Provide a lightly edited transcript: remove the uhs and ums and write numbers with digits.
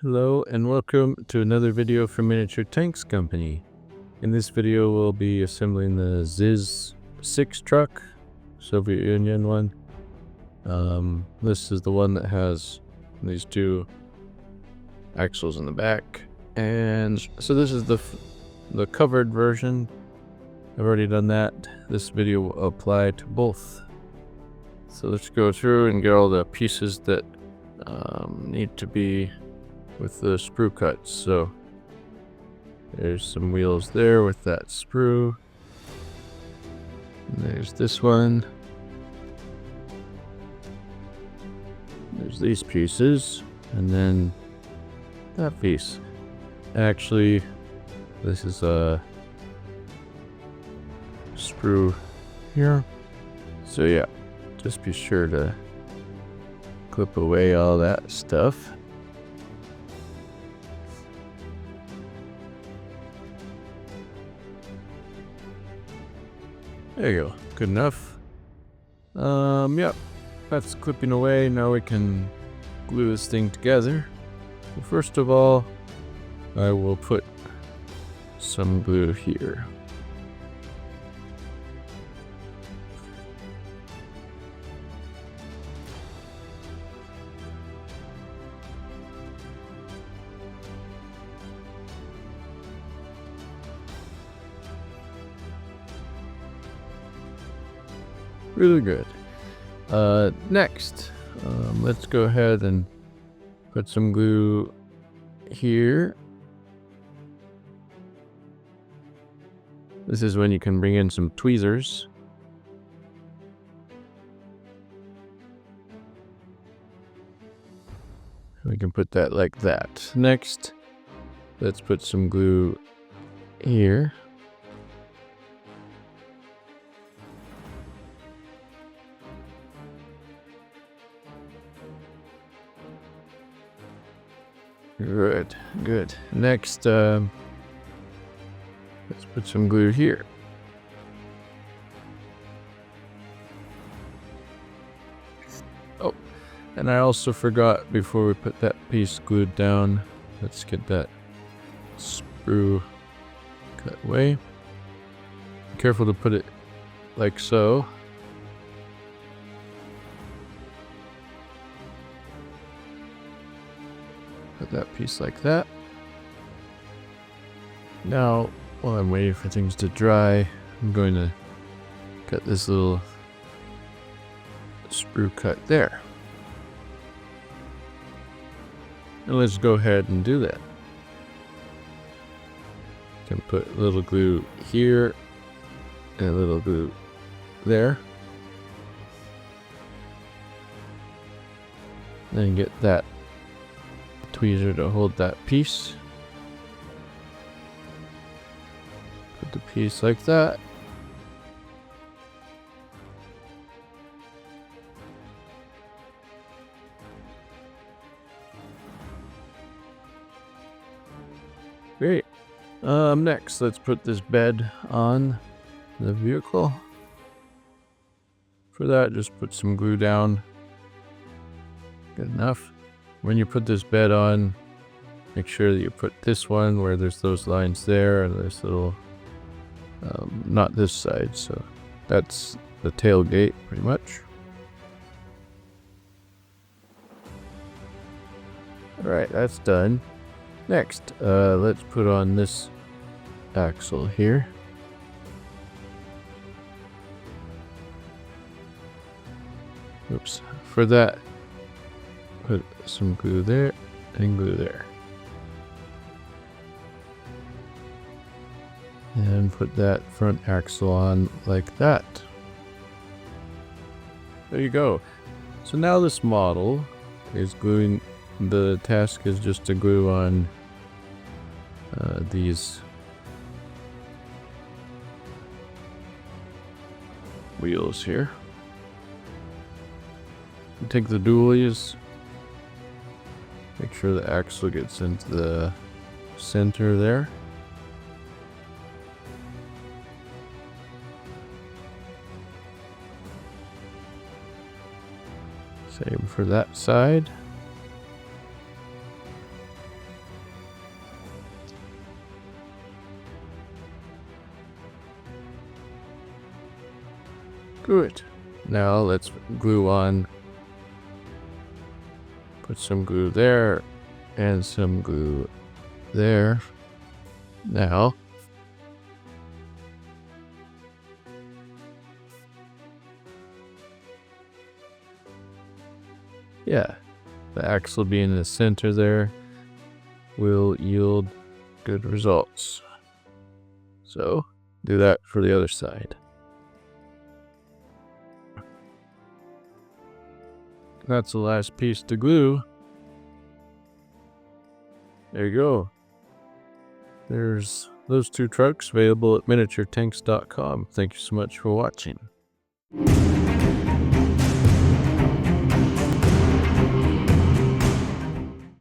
Hello and welcome to another video from Miniature Tanks Company. In this video we'll be assembling the ZIS-6 truck, Soviet Union one. This is the one that has these two axles in the back, and so this is the covered version. I've already done that. This video will apply to both. So let's go through and get all the pieces that need to be with the sprue cuts. So there's some wheels there with that sprue. And there's this one. There's these pieces, and then that piece. Actually, this is a sprue here. So yeah, just be sure to clip away all that stuff. There you go. Good enough. Yep. That's clipping away. Now we can glue this thing together. So first of all, I will put some glue here. Really good. Next, let's go ahead and put some glue here. This is when you can bring in some tweezers. We can put that like that. Next, let's put some glue here. Good. Next, let's put some glue here. Oh, and I also forgot, before we put that piece glued down, let's get that sprue cut away. Be careful to put it like so. Put that piece like that. Now, while I'm waiting for things to dry, I'm going to cut this little sprue cut there. And let's go ahead and do that. Can put a little glue here and a little glue there. Then get that tweezer to hold that piece. Put the piece like that. Great. Next, let's put this bed on the vehicle. For that, just put some glue down. Good enough. When you put this bed on, make sure that you put this one where there's those lines there, and this little, not this side, so that's the tailgate pretty much. Alright, that's done. Next, let's put on this axle here. Oops. For that, put some glue there and glue there. And put that front axle on like that. There you go. So now this model is gluing. The task is just to glue on these wheels here. Take the dualies. Make sure the axle gets into the center there. Same for that side. Good. Now let's glue on. Put some glue there and some glue there. Now, yeah, the axle being in the center there will yield good results. So, do that for the other side. That's the last piece to glue. There you go. There's those two trucks available at miniaturetanks.com. Thank you so much for watching.